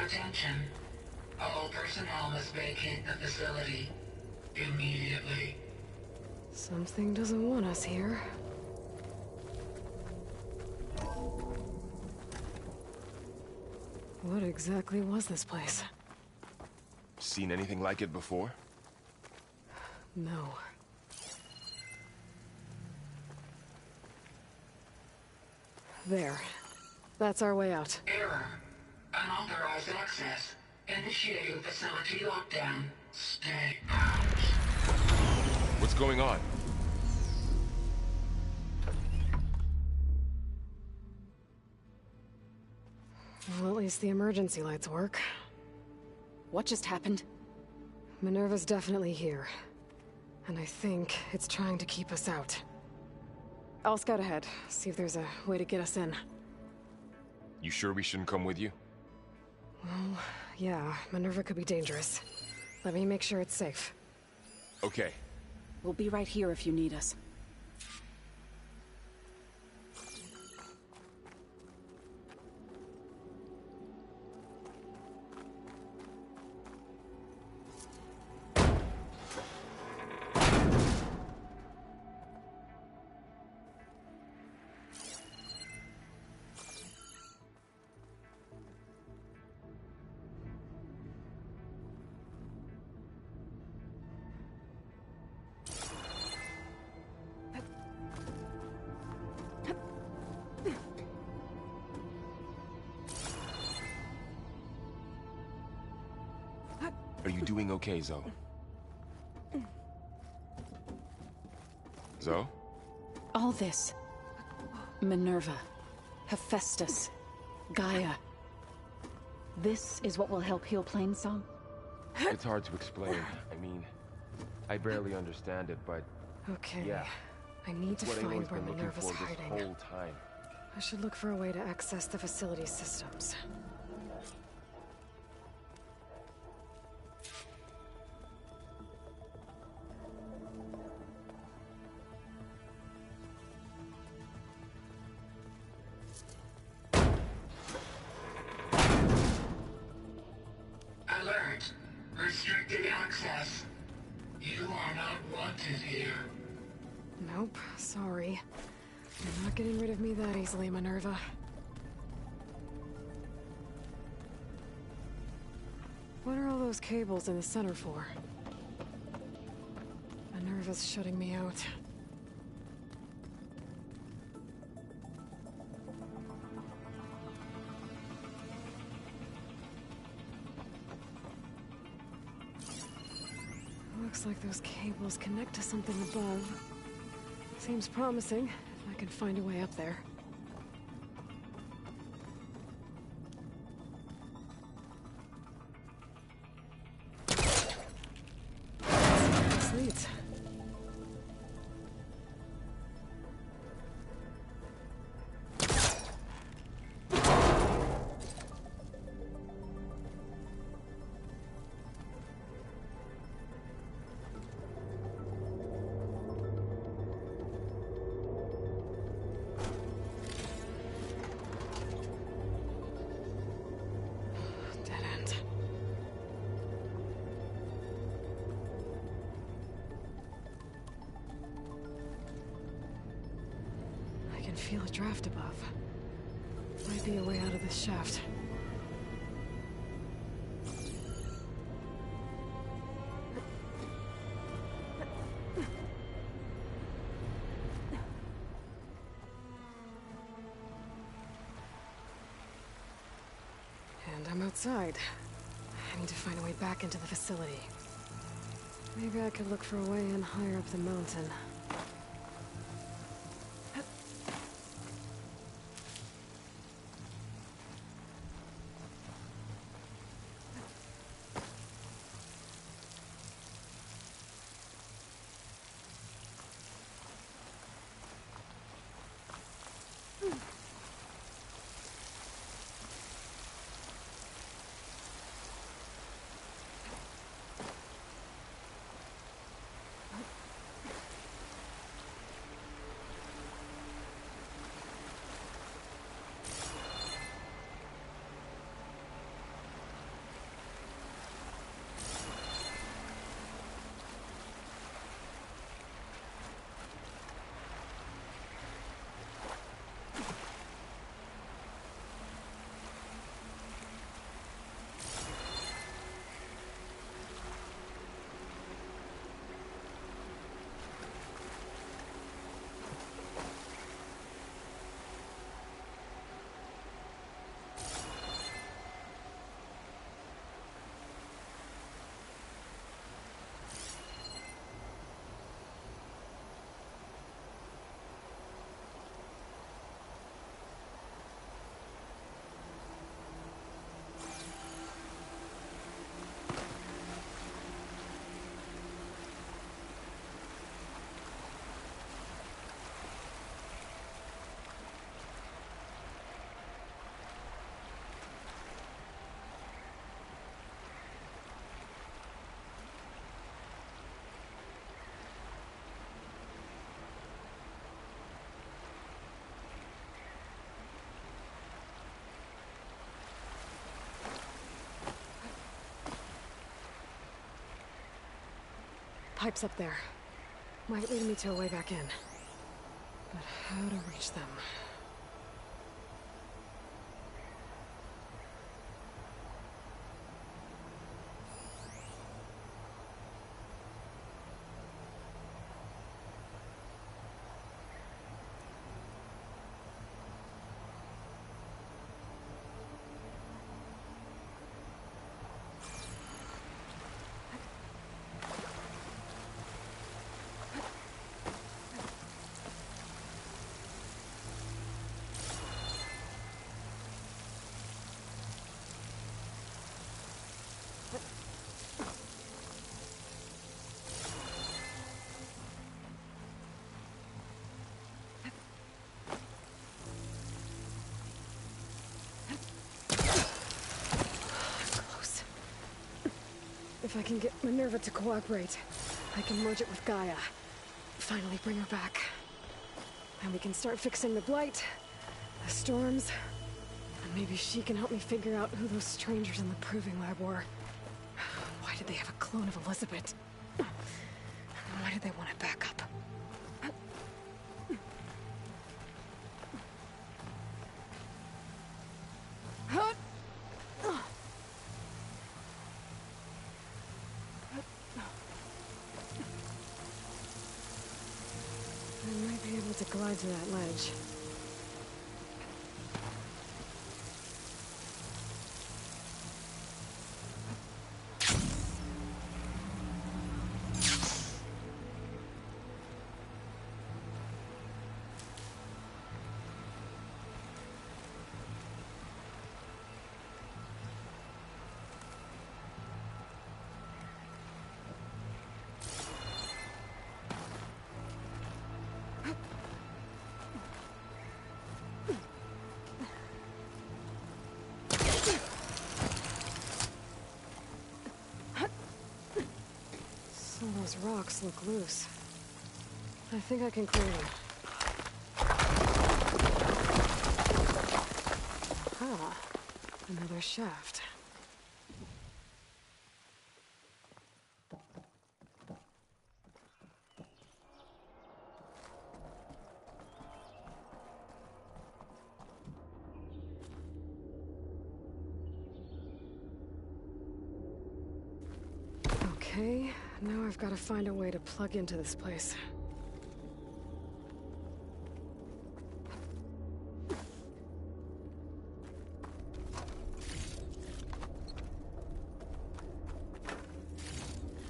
Attention. All personnel must vacate the facility immediately. Something doesn't want us here. What exactly was this place? Seen anything like it before? No. There. That's our way out. Error. Unauthorized access. Initiating facility lockdown. Stay out. What's going on? Well, at least the emergency lights work. What just happened? Minerva's definitely here. And I think it's trying to keep us out. I'll scout ahead, see if there's a way to get us in. You sure we shouldn't come with you? Well, yeah, Minerva could be dangerous. Let me make sure it's safe. Okay. We'll be right here if you need us. Are you doing okay, Zoe? Zoe? All this. Minerva. Hephaestus. Gaia. This is what will help heal Plainsong? It's hard to explain. I mean, I barely understand it, but Okay. yeah. I need to What find Aloy's where been looking Minerva's for hiding. this whole time. I should look for a way to access the facility systems. Alert. Restricted access. You are not wanted here. Nope, sorry. You're not getting rid of me that easily, Minerva. What are all those cables in the center for? Minerva's shutting me out. Looks like those cables connect to something above. Seems promising, if I can find a way up there. This leads. Dead end. I can feel a draft above. Might be a way out of this shaft. And I'm outside. I need to find a way back into the facility. Maybe I could look for a way in higher up the mountain. pipes up there. Might lead me to a way back in. But how to reach them? If I can get Minerva to cooperate, I can merge it with Gaia. Finally bring her back. And we can start fixing the Blight, the storms, and maybe she can help me figure out who those strangers in the Proving Lab were. Why did they have a clone of Elizabeth? And why did they want it back up? To glide to that ledge. Those rocks look loose. I think I can clear them. Ah, another shaft. Okay, now I've got to find a way to plug into this place.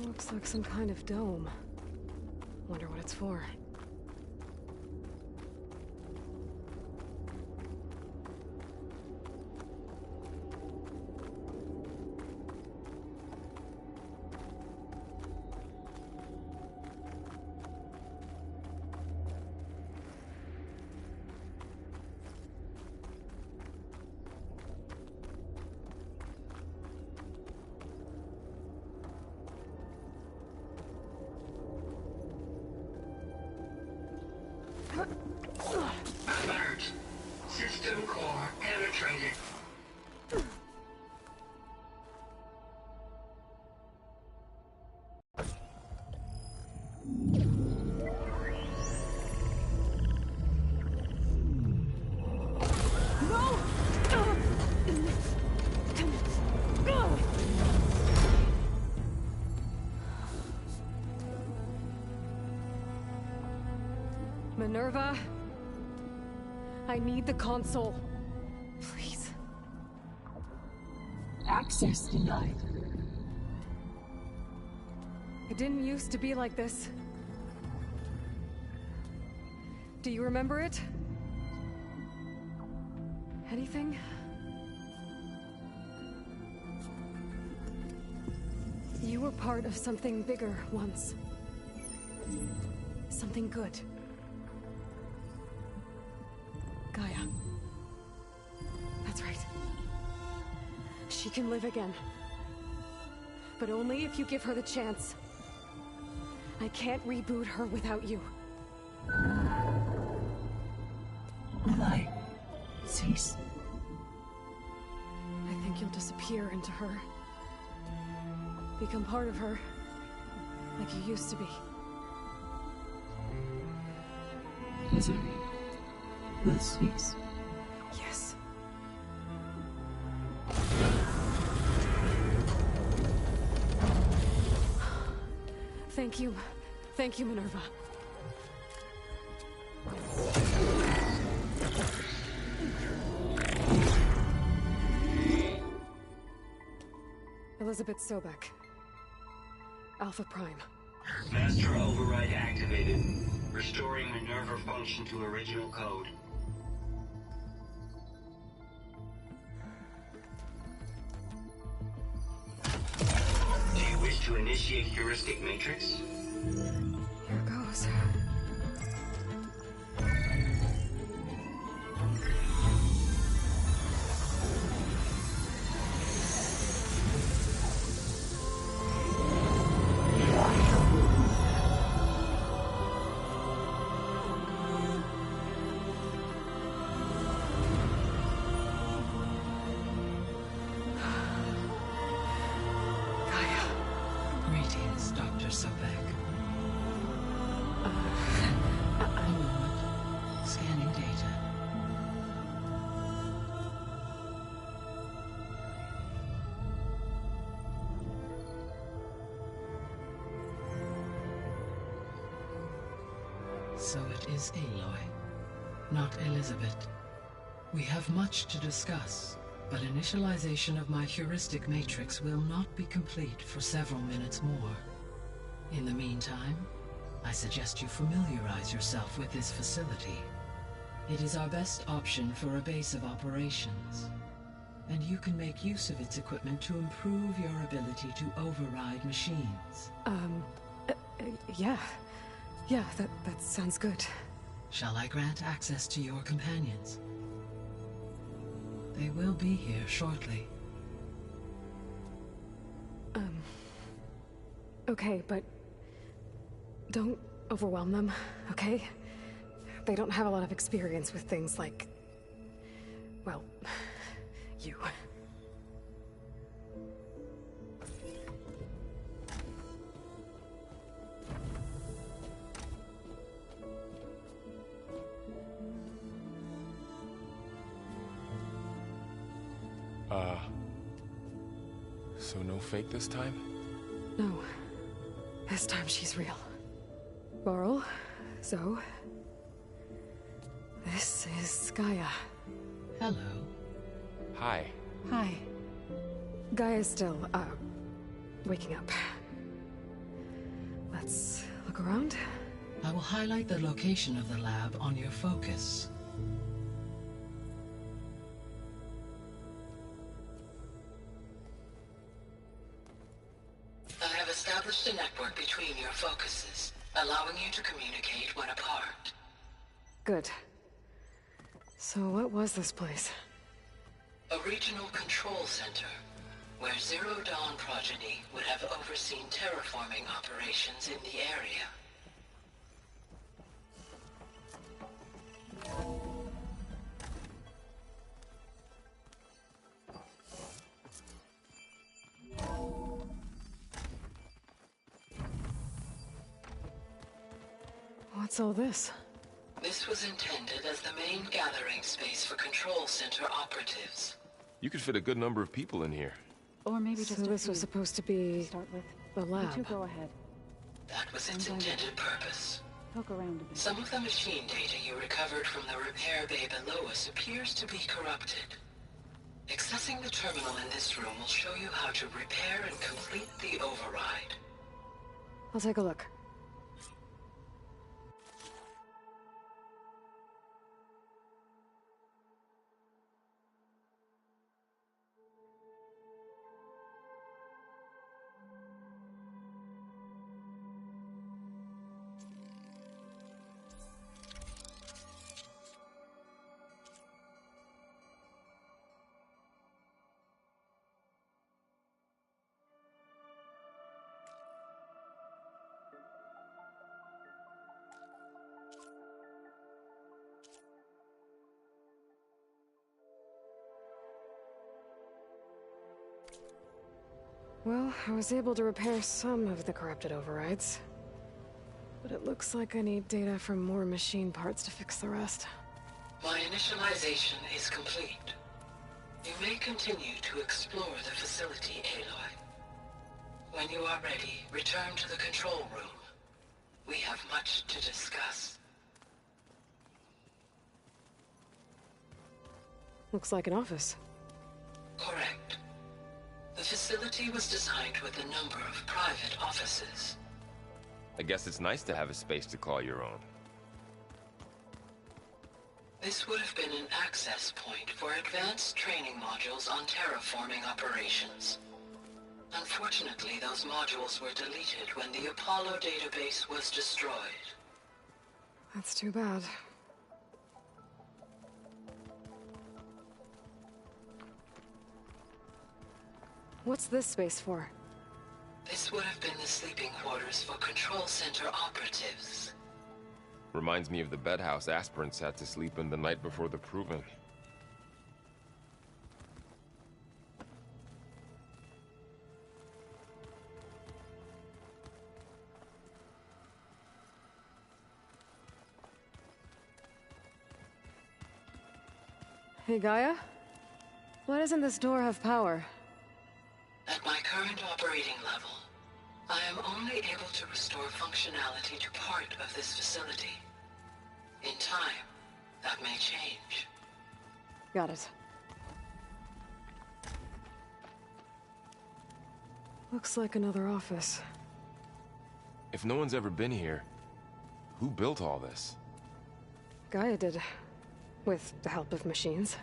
Looks like some kind of dome. Wonder what it's for. Alert. System core penetrated. Minerva, I need the console. Please. Access denied. It didn't used to be like this. Do you remember it? Anything? You were part of something bigger once. Something good. Gaia. That's right. She can live again. But only if you give her the chance. I can't reboot her without you. Will I cease? I think you'll disappear into her. Become part of her. like you used to be. Misery will cease. Yes. Thank you. Thank you, Minerva. Elizabeth Sobek. Alpha Prime. Master override activated. Restoring Minerva function to original code. Do you wish to initiate heuristic matrix? Here goes. Greetings, Dr. Sobek. A moment. Scanning data. So it is Aloy, not Elizabeth. We have much to discuss, but initialization of my heuristic matrix will not be complete for several minutes more. In the meantime, I suggest you familiarize yourself with this facility. It is our best option for a base of operations, and you can make use of its equipment to improve your ability to override machines. Yeah. Yeah, that sounds good. Shall I grant access to your companions? They will be here shortly. Okay, but don't overwhelm them, okay? They don't have a lot of experience with things like, well, you. So no fake this time? No. This time she's real. Laurel, Zoe. This is Gaia. Hello. Hi. Hi. Gaia's still, waking up. Let's look around. I will highlight the location of the lab on your focus. I have established a network between your focuses, allowing you to communicate when apart. Good. So what was this place? A regional control center, where Zero Dawn progeny would have overseen terraforming operations in the area. What's all this? This was intended as the main gathering space for control center operatives. You could fit a good number of people in here. Or maybe So just a this few was supposed to be to start with. the You two lab. go ahead. That was its I'm going to- intended purpose. Poke around a bit. Some of the machine data you recovered from the repair bay below us appears to be corrupted. Accessing the terminal in this room will show you how to repair and complete the override. I'll take a look. Well, I was able to repair some of the corrupted overrides. But it looks like I need data from more machine parts to fix the rest. My initialization is complete. You may continue to explore the facility, Aloy. When you are ready, return to the control room. We have much to discuss. Looks like an office. Correct. The facility was designed with a number of private offices. I guess it's nice to have a space to call your own. This would have been an access point for advanced training modules on terraforming operations. Unfortunately, those modules were deleted when the Apollo database was destroyed. That's too bad. What's this space for? This would have been the sleeping quarters for Control Center operatives. Reminds me of the bedhouse aspirants had to sleep in the night before the Proving. Hey, Gaia? Why doesn't this door have power? At my current operating level, I am only able to restore functionality to part of this facility. In time, that may change. Got it. Looks like another office. If no one's ever been here, who built all this? Gaia did. With the help of machines.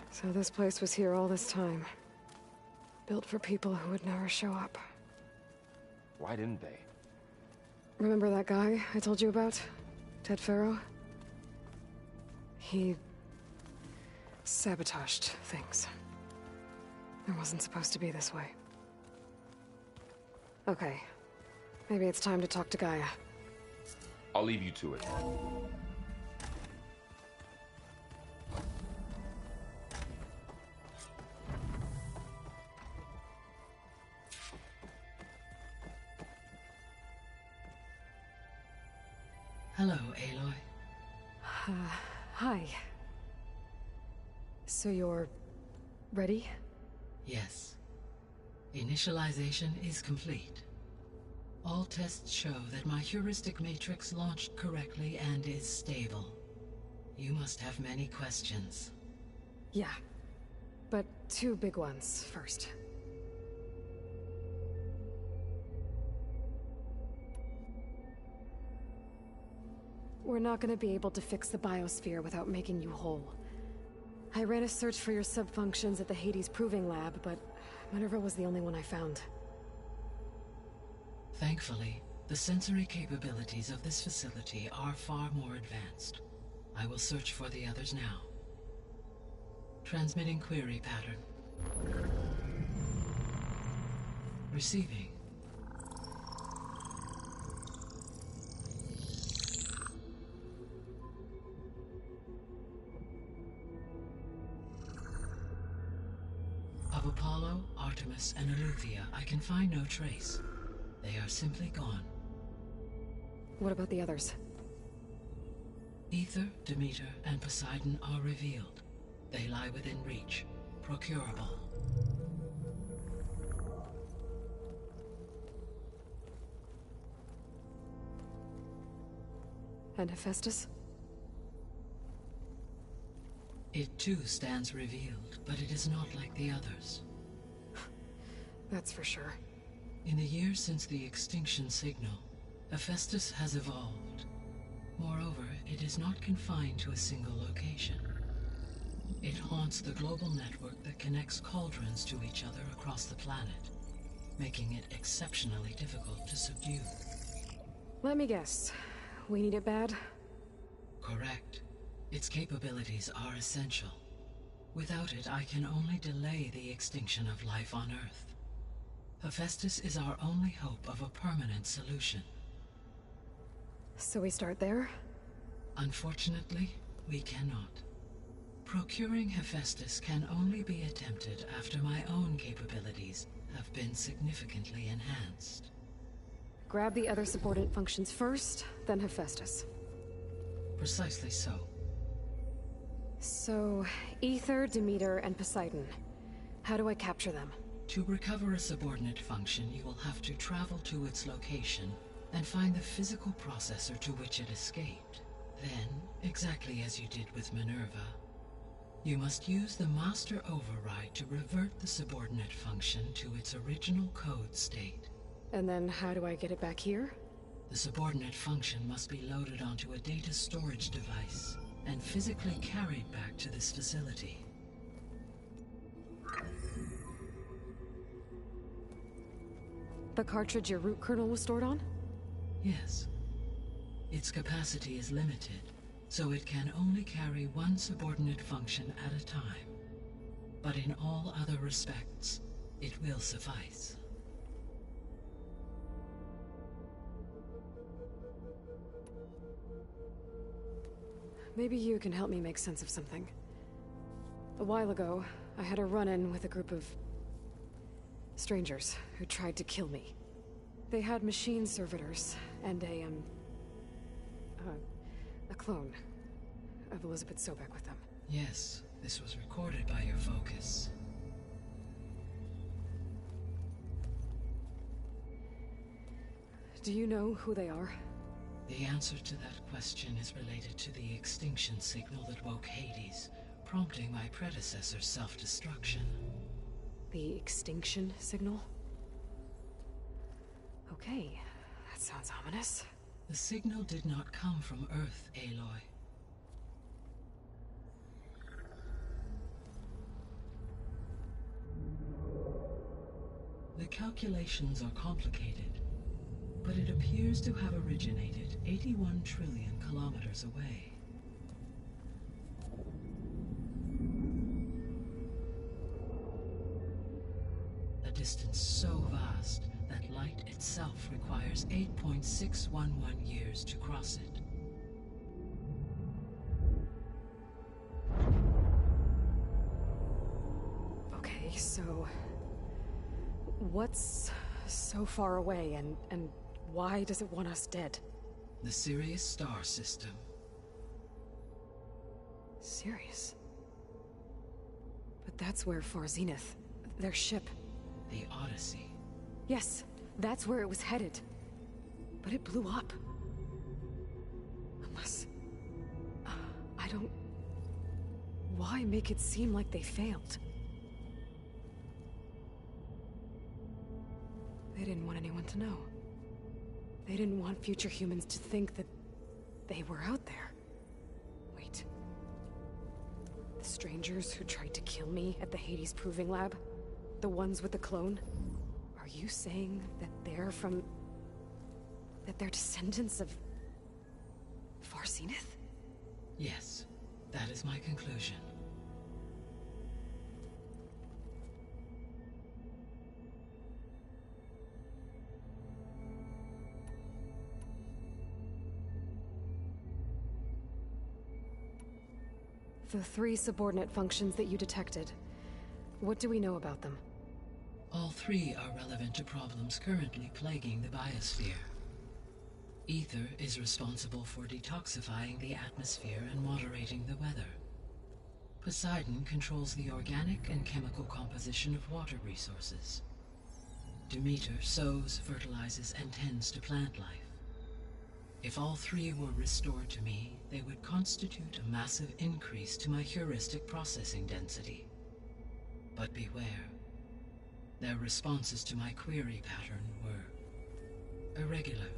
So this place was here all this time. Built for people who would never show up. Why didn't they? Remember that guy I told you about? Ted Faro? He sabotaged things. It wasn't supposed to be this way. Okay. Maybe it's time to talk to Gaia. I'll leave you to it. Hello, Aloy. Hi. So you're ready? Yes. Initialization is complete. All tests show that my heuristic matrix launched correctly and is stable. You must have many questions. Yeah. But two big ones first. We're not gonna be able to fix the biosphere without making you whole. I ran a search for your subfunctions at the Hades Proving Lab, but Minerva was the only one I found. Thankfully, the sensory capabilities of this facility are far more advanced. I will search for the others now. Transmitting query pattern. Receiving. Of Apollo, Artemis, and Eleuthia, I can find no trace. They are simply gone. What about the others? Ether, Demeter, and Poseidon are revealed. They lie within reach, procurable. And Hephaestus? It too stands revealed, but it is not like the others. That's for sure. In the years since the extinction signal, Hephaestus has evolved. Moreover, it is not confined to a single location. It haunts the global network that connects cauldrons to each other across the planet, making it exceptionally difficult to subdue. Let me guess. We need it bad? Correct. Its capabilities are essential. Without it, I can only delay the extinction of life on Earth. Hephaestus is our only hope of a permanent solution. So we start there? Unfortunately, we cannot. Procuring Hephaestus can only be attempted after my own capabilities have been significantly enhanced. Grab the other subordinate functions first, then Hephaestus. Precisely so. So, Aether, Demeter, and Poseidon. How do I capture them? To recover a subordinate function, you will have to travel to its location and find the physical processor to which it escaped. Then, exactly as you did with Minerva, you must use the Master Override to revert the subordinate function to its original code state. And then how do I get it back here? The subordinate function must be loaded onto a data storage device and physically carried back to this facility. The cartridge your root kernel was stored on? Yes. Its capacity is limited, so it can only carry one subordinate function at a time. But in all other respects, it will suffice. Maybe you can help me make sense of something. A while ago, I had a run-in with a group of strangers who tried to kill me. They had machine servitors and a clone of Elizabeth Sobek with them. Yes, this was recorded by your focus. Do you know who they are? The answer to that question is related to the extinction signal that woke Hades, prompting my predecessor's self-destruction. The extinction signal? Okay, that sounds ominous. The signal did not come from Earth, Aloy. The calculations are complicated, but it appears to have originated 81 trillion kilometers away. A distance so vast that light itself requires 8.611 years to cross it. Okay, so what's so far away and why does it want us dead? The Sirius star system. Sirius? But that's where Far Zenith, their ship. The Odyssey. Yes, that's where it was headed. But it blew up. Unless... I don't... Why make it seem like they failed? They didn't want anyone to know. They didn't want future humans to think that they were out there. Wait. The strangers who tried to kill me at the Hades Proving Lab? The ones with the clone? Are you saying that they're from... that they're descendants of... Far Zenith? Yes, that is my conclusion. The 3 subordinate functions that you detected. What do we know about them? All 3 are relevant to problems currently plaguing the biosphere. Aether is responsible for detoxifying the atmosphere and moderating the weather. Poseidon controls the organic and chemical composition of water resources. Demeter sows, fertilizes, and tends to plant life. If all 3 were restored to me, they would constitute a massive increase to my heuristic processing density. But beware. Their responses to my query pattern were irregular.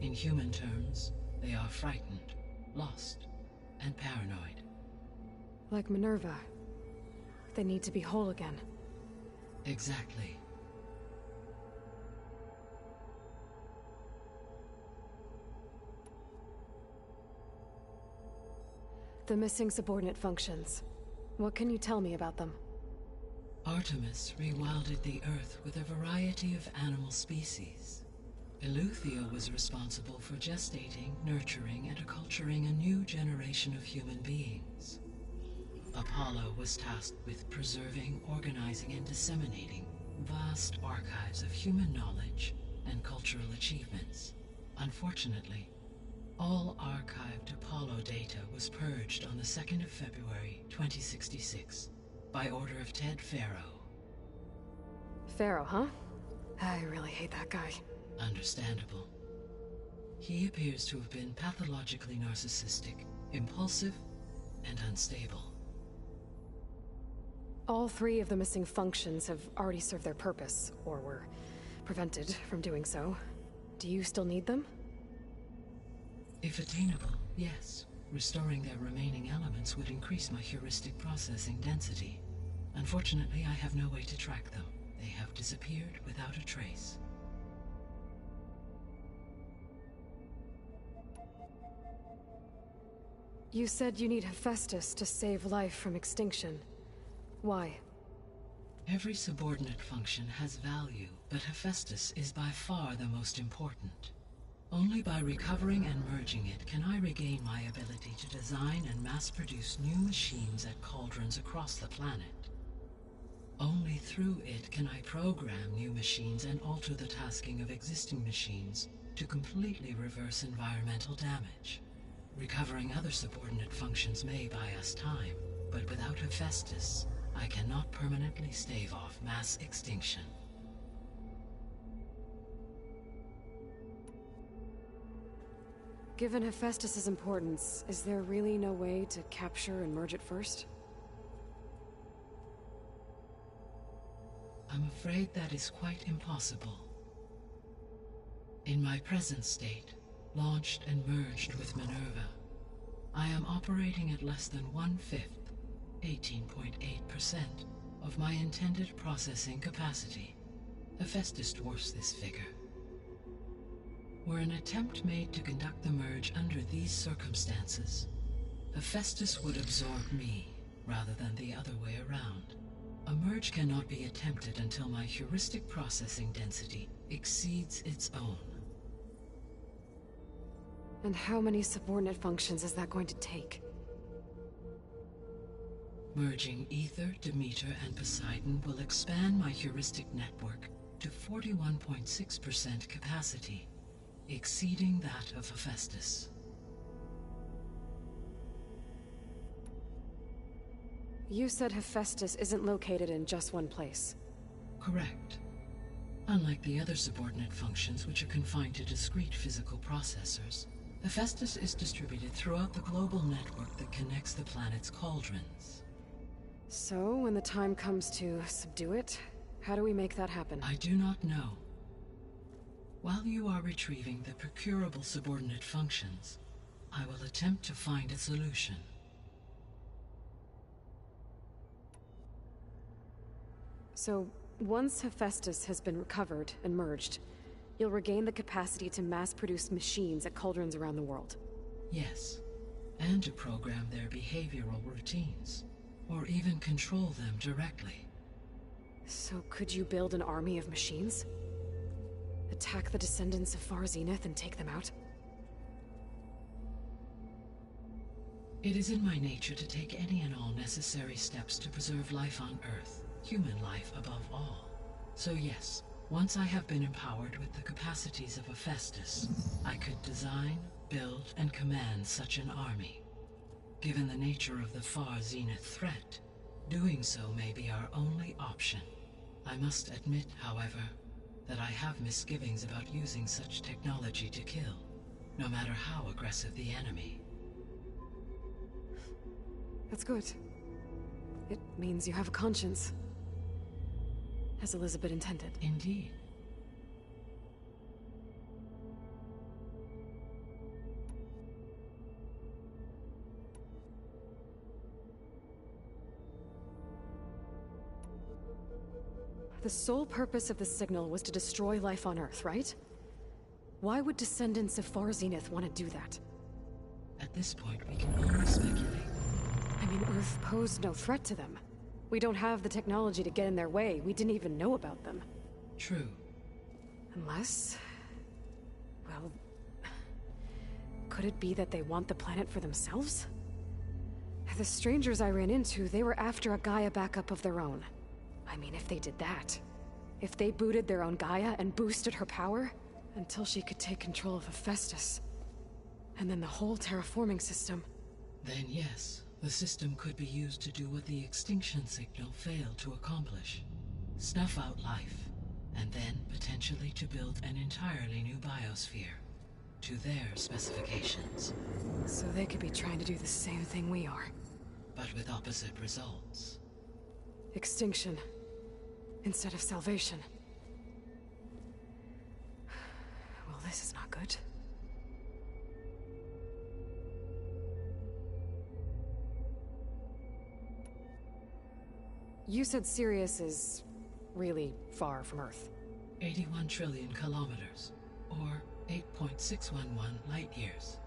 In human terms, they are frightened, lost, and paranoid. Like Minerva. They need to be whole again. Exactly. The missing subordinate functions. What can you tell me about them? Artemis rewilded the Earth with a variety of animal species. Eleuthia was responsible for gestating, nurturing, and acculturating a new generation of human beings. Apollo was tasked with preserving, organizing, and disseminating vast archives of human knowledge and cultural achievements. Unfortunately, all archived Apollo data was purged on the 2nd of February, 2066, by order of Ted Faro. Pharaoh, huh? I really hate that guy. Understandable. He appears to have been pathologically narcissistic, impulsive, and unstable. All 3 of the missing functions have already served their purpose, or were prevented from doing so. Do you still need them? If attainable, yes. Restoring their remaining elements would increase my heuristic processing density. Unfortunately, I have no way to track them. They have disappeared without a trace. You said you need Hephaestus to save life from extinction. Why? Every subordinate function has value, but Hephaestus is by far the most important. Only by recovering and merging it can I regain my ability to design and mass-produce new machines at cauldrons across the planet. Only through it can I program new machines and alter the tasking of existing machines to completely reverse environmental damage. Recovering other subordinate functions may buy us time, but without Hephaestus, I cannot permanently stave off mass extinction. Given Hephaestus's importance, is there really no way to capture and merge it first? I'm afraid that is quite impossible. In my present state, launched and merged with Minerva, I am operating at less than 1/5, 18.8%, of my intended processing capacity. Hephaestus dwarfs this figure. Were an attempt made to conduct the merge under these circumstances, Hephaestus would absorb me, rather than the other way around. A merge cannot be attempted until my heuristic processing density exceeds its own. And how many subordinate functions is that going to take? Merging Ether, Demeter, and Poseidon will expand my heuristic network to 41.6% capacity, exceeding that of Hephaestus. You said Hephaestus isn't located in just one place. Correct. Unlike the other subordinate functions, which are confined to discrete physical processors, Hephaestus is distributed throughout the global network that connects the planet's cauldrons. So, when the time comes to subdue it, how do we make that happen? I do not know. While you are retrieving the procurable subordinate functions, I will attempt to find a solution. So, once Hephaestus has been recovered and merged, you'll regain the capacity to mass-produce machines at cauldrons around the world. Yes, and to program their behavioral routines, or even control them directly. So could you build an army of machines? Attack the descendants of Far Zenith and take them out? It is in my nature to take any and all necessary steps to preserve life on Earth, human life above all. So yes, once I have been empowered with the capacities of Hephaestus, I could design, build, and command such an army. Given the nature of the Far Zenith threat, doing so may be our only option. I must admit, however, that I have misgivings about using such technology to kill, no matter how aggressive the enemy. That's good. It means you have a conscience. As Elizabeth intended. Indeed. The sole purpose of the signal was to destroy life on Earth, right? Why would descendants of Far Zenith want to do that? At this point, we can only speculate. I mean, Earth posed no threat to them. We don't have the technology to get in their way. We didn't even know about them. True. Unless... Well, could it be that they want the planet for themselves? The strangers I ran into, they were after a Gaia backup of their own. I mean, if they did that, if they booted their own Gaia and boosted her power, until she could take control of Hephaestus, and then the whole terraforming system. Then yes, the system could be used to do what the extinction signal failed to accomplish. Snuff out life, and then potentially to build an entirely new biosphere, to their specifications. So they could be trying to do the same thing we are. But with opposite results. Extinction, instead of salvation. Well, this is not good. You said Sirius is really far from Earth. 81 trillion kilometers, or 8.611 light years.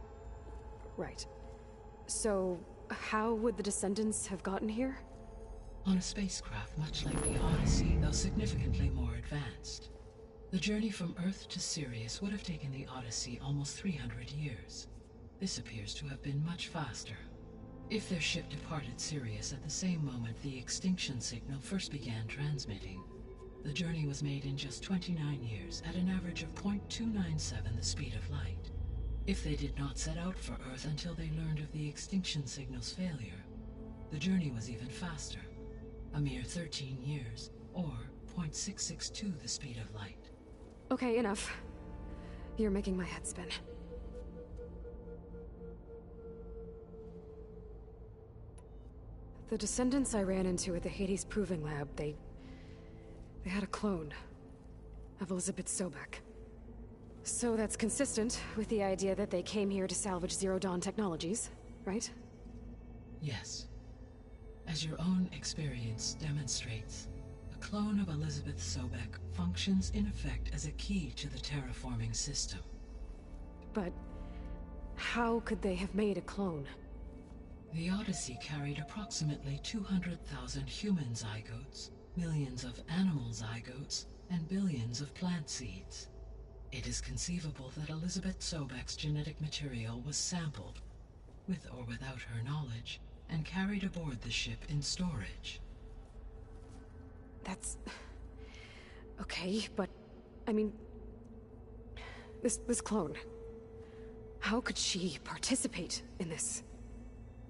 Right. So, how would the Descendants have gotten here? On a spacecraft much like the Odyssey, though significantly more advanced. The journey from Earth to Sirius would have taken the Odyssey almost 300 years. This appears to have been much faster. If their ship departed Sirius at the same moment the extinction signal first began transmitting, the journey was made in just 29 years at an average of 0.297 the speed of light. If they did not set out for Earth until they learned of the extinction signal's failure, the journey was even faster, a mere 13 years, or 0.662 the speed of light. Okay, enough. You're making my head spin. The Descendants I ran into at the Hades Proving Lab, they had a clone of Elizabeth Sobek. So that's consistent with the idea that they came here to salvage Zero Dawn technologies, right? Yes. As your own experience demonstrates, a clone of Elizabeth Sobek functions in effect as a key to the terraforming system. But how could they have made a clone? The Odyssey carried approximately 200,000 human zygotes, millions of animal zygotes, and billions of plant seeds. It is conceivable that Elizabeth Sobek's genetic material was sampled, with or without her knowledge, and carried aboard the ship in storage. That's... okay, but... I mean... This clone... How could she participate in this?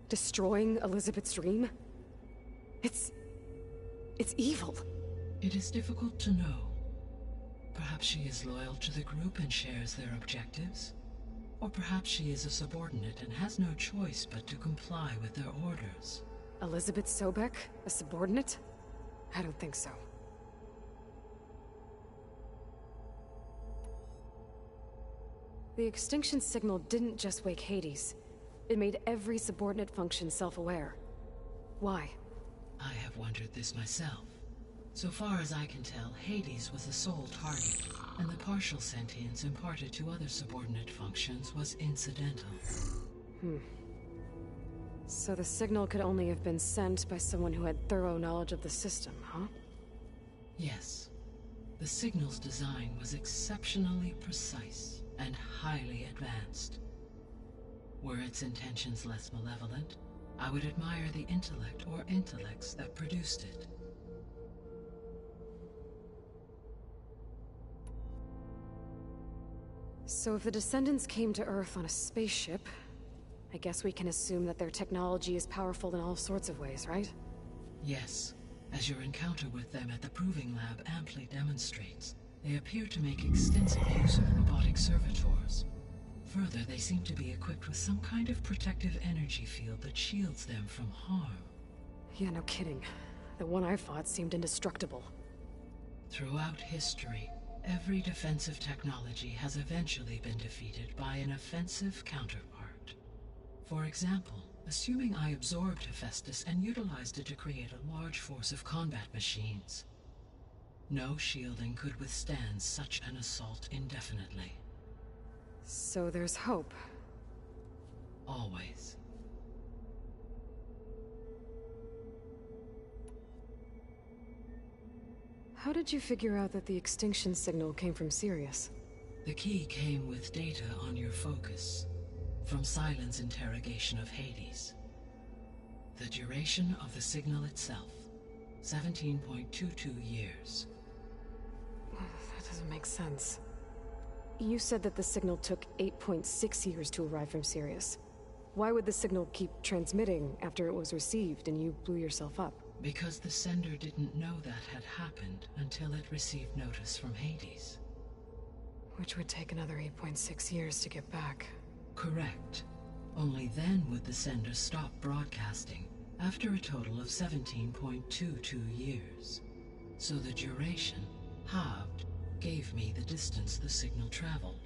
Destroying Elizabeth's dream? It's evil. It is difficult to know. Perhaps she is loyal to the group and shares their objectives. Or perhaps she is a subordinate and has no choice but to comply with their orders. Elizabeth Sobek? A subordinate? I don't think so. The extinction signal didn't just wake Hades. It made every subordinate function self-aware. Why? I have wondered this myself. So far as I can tell, Hades was the sole target, and the partial sentience imparted to other subordinate functions was incidental. So the signal could only have been sent by someone who had thorough knowledge of the system, huh? Yes. The signal's design was exceptionally precise and highly advanced. Were its intentions less malevolent, I would admire the intellect or intellects that produced it. So if the Descendants came to Earth on a spaceship, I guess we can assume that their technology is powerful in all sorts of ways, right? Yes. As your encounter with them at the Proving Lab amply demonstrates, they appear to make extensive use of robotic servitors. Further, they seem to be equipped with some kind of protective energy field that shields them from harm. Yeah, no kidding. The one I fought seemed indestructible. Throughout history, every defensive technology has eventually been defeated by an offensive counterpart. For example, assuming I absorbed Hephaestus and utilized it to create a large force of combat machines. No shielding could withstand such an assault indefinitely. So there's hope. Always. How did you figure out that the extinction signal came from Sirius? The key came with data on your focus, from Silent's interrogation of Hades. The duration of the signal itself, 17.22 years. That doesn't make sense. You said that the signal took 8.6 years to arrive from Sirius. Why would the signal keep transmitting after it was received and you blew yourself up? Because the sender didn't know that had happened until it received notice from Hades. Which would take another 8.6 years to get back. Correct. Only then would the sender stop broadcasting, after a total of 17.22 years. So the duration, halved, gave me the distance the signal traveled.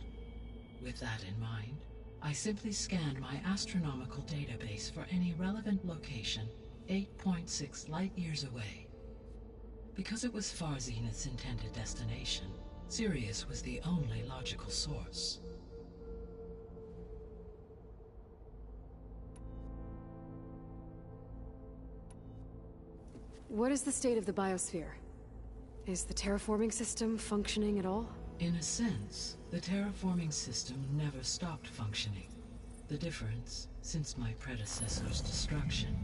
With that in mind, I simply scanned my astronomical database for any relevant location 8.6 light-years away. Because it was far Zenith's intended destination, Sirius was the only logical source. What is the state of the biosphere? Is the terraforming system functioning at all? In a sense, the terraforming system never stopped functioning. The difference, since my predecessor's destruction,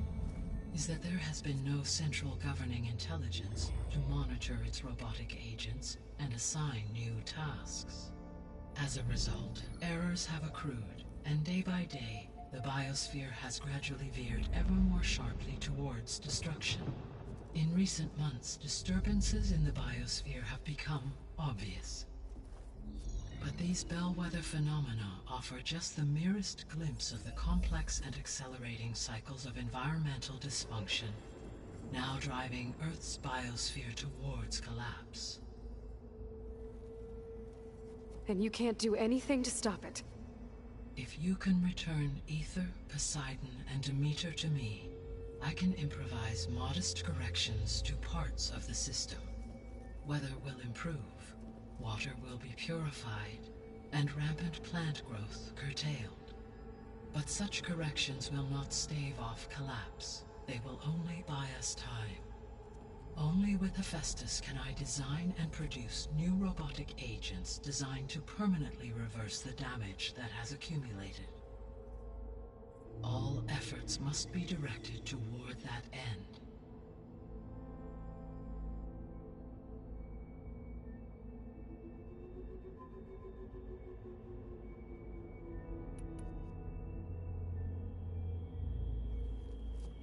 is that there has been no central governing intelligence to monitor its robotic agents and assign new tasks. As a result, errors have accrued, and day by day, the biosphere has gradually veered ever more sharply towards destruction. In recent months, disturbances in the biosphere have become obvious. But these bellwether phenomena offer just the merest glimpse of the complex and accelerating cycles of environmental dysfunction, now driving Earth's biosphere towards collapse. And you can't do anything to stop it? If you can return Aether, Poseidon, and Demeter to me, I can improvise modest corrections to parts of the system. Weather will improve, water will be purified, and rampant plant growth curtailed. But such corrections will not stave off collapse. They will only buy us time. Only with Hephaestus can I design and produce new robotic agents designed to permanently reverse the damage that has accumulated. All efforts must be directed toward that end.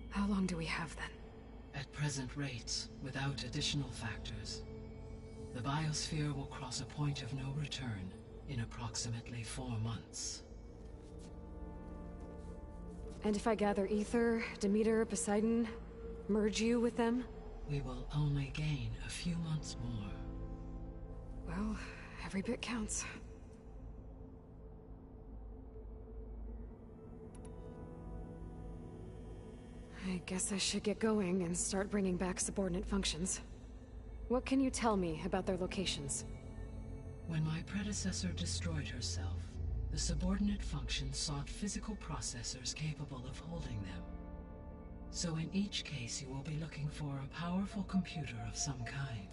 How long do we have then? At present rates, without additional factors, the biosphere will cross a point of no return in approximately 4 months. And if I gather Aether, Demeter, Poseidon, merge you with them? We will only gain a few months more. Well, every bit counts. I guess I should get going and start bringing back subordinate functions. What can you tell me about their locations? When my predecessor destroyed herself, the subordinate functions sought physical processors capable of holding them. So in each case you will be looking for a powerful computer of some kind.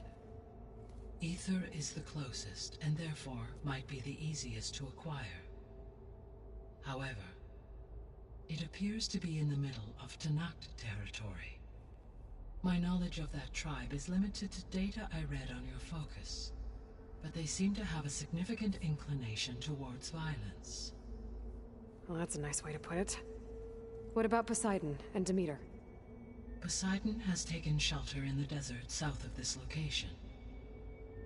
Aether is the closest, and therefore might be the easiest to acquire. However, it appears to be in the middle of Tenakth territory. My knowledge of that tribe is limited to data I read on your focus, but they seem to have a significant inclination towards violence. Well, that's a nice way to put it. What about Poseidon and Demeter? Poseidon has taken shelter in the desert south of this location.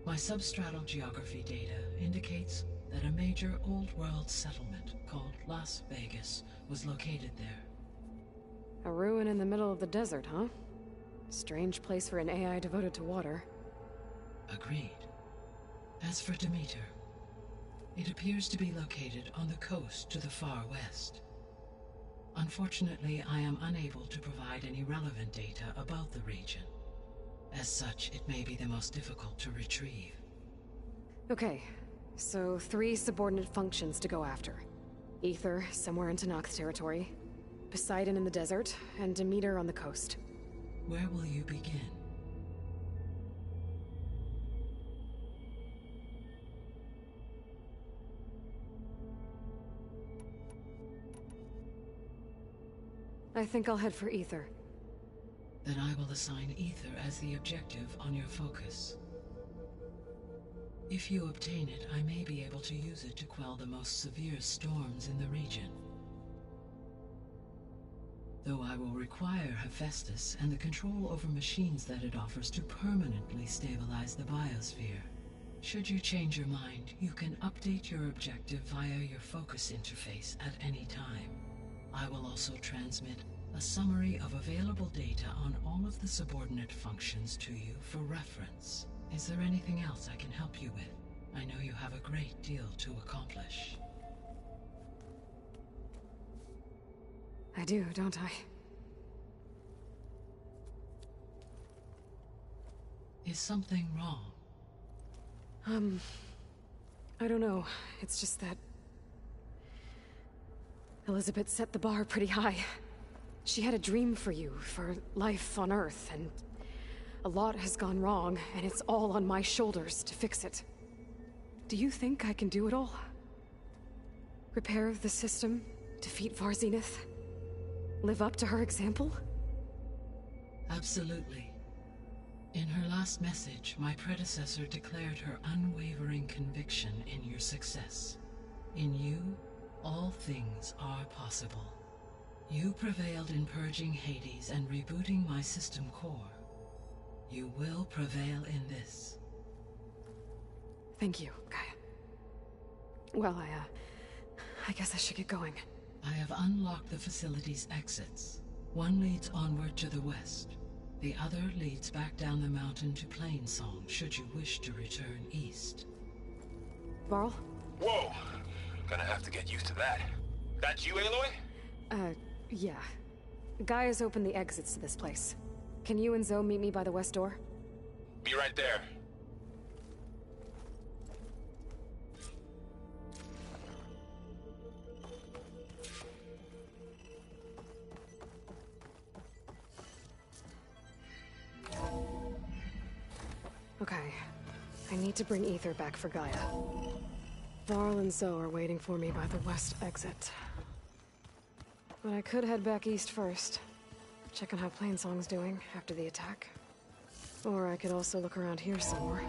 My substratal geography data indicates that a major old-world settlement called Las Vegas was located there. A ruin in the middle of the desert, huh? Strange place for an AI devoted to water. Agreed. As for Demeter, it appears to be located on the coast to the far west. Unfortunately, I am unable to provide any relevant data about the region. As such, it may be the most difficult to retrieve. Okay, so 3 subordinate functions to go after. Aether, somewhere in Tenakth territory, Poseidon in the desert, and Demeter on the coast. Where will you begin? I think I'll head for Ether. Then I will assign Ether as the objective on your focus. If you obtain it, I may be able to use it to quell the most severe storms in the region. Though I will require Hephaestus and the control over machines that it offers to permanently stabilize the biosphere. Should you change your mind, you can update your objective via your focus interface at any time. I will also transmit a summary of available data on all of the subordinate functions to you for reference. Is there anything else I can help you with? I know you have a great deal to accomplish. I do, don't I? Is something wrong? I don't know. It's just that Elizabeth set the bar pretty high. She had a dream for you, for life on Earth, and a lot has gone wrong, and it's all on my shoulders to fix it. Do you think I can do it all? Repair the system, defeat Varzenith, live up to her example? Absolutely. In her last message, my predecessor declared her unwavering conviction in your success. In you, all things are possible. You prevailed in purging Hades and rebooting my system core. You will prevail in this. Thank you, Gaia. Well, I guess I should get going. I have unlocked the facility's exits. One leads onward to the west. The other leads back down the mountain to Plainsong, should you wish to return east. Varl? Whoa! Gonna have to get used to that. That's you, Aloy? Yeah. Gaia's opened the exits to this place. Can you and Zoe meet me by the west door? Be right there. Okay. I need to bring Ether back for Gaia. Varl and Zoe are waiting for me by the west exit. But I could head back east first. Check on how Plainsong's doing after the attack. Or I could also look around here some more.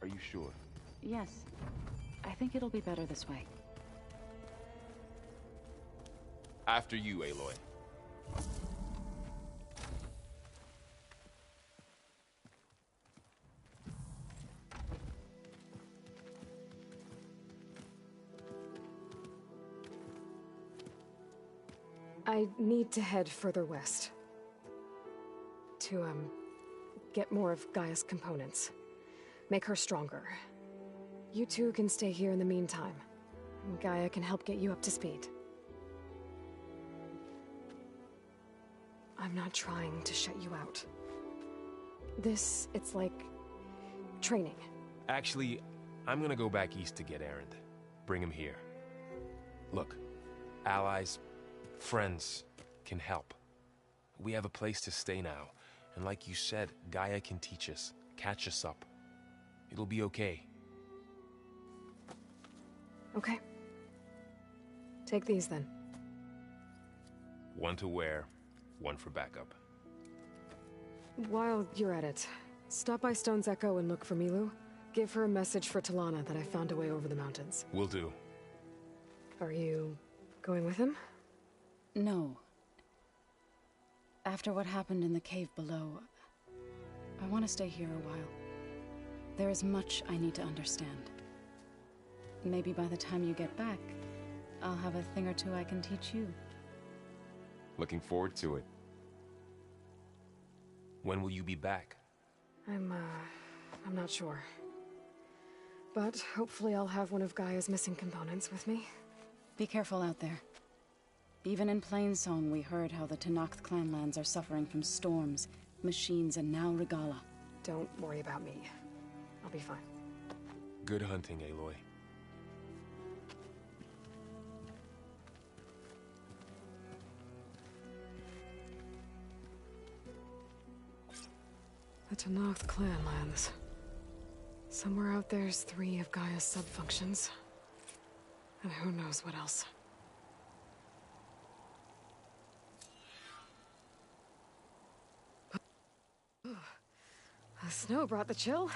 Are you sure? Yes. I think it'll be better this way. After you, Aloy. I need to head further west. To, get more of Gaia's components. Make her stronger. You two can stay here in the meantime. Gaia can help get you up to speed. I'm not trying to shut you out. It's like training. Actually, I'm gonna go back east to get Erend. Bring him here. Look, allies, friends can help. We have a place to stay now, and like you said, Gaia can teach us, catch us up. It'll be okay. Okay. Take these then. One to wear, one for backup. While you're at it, stop by Stone's Echo and look for Milu. Give her a message for Talana that I found a way over the mountains. Will do. Are you going with him? No. After what happened in the cave below, I want to stay here a while. There is much I need to understand. Maybe by the time you get back, I'll have a thing or two I can teach you. Looking forward to it. When will you be back? I'm not sure. But hopefully I'll have one of Gaia's missing components with me. Be careful out there. Even in Plainsong, we heard how the Tenakth clanlands are suffering from storms, machines, and now Regalla. Don't worry about me. I'll be fine. Good hunting, Aloy. The Tenakth clanlands. Somewhere out there's 3 of Gaia's sub-functions. And who knows what else. The snow brought the chill.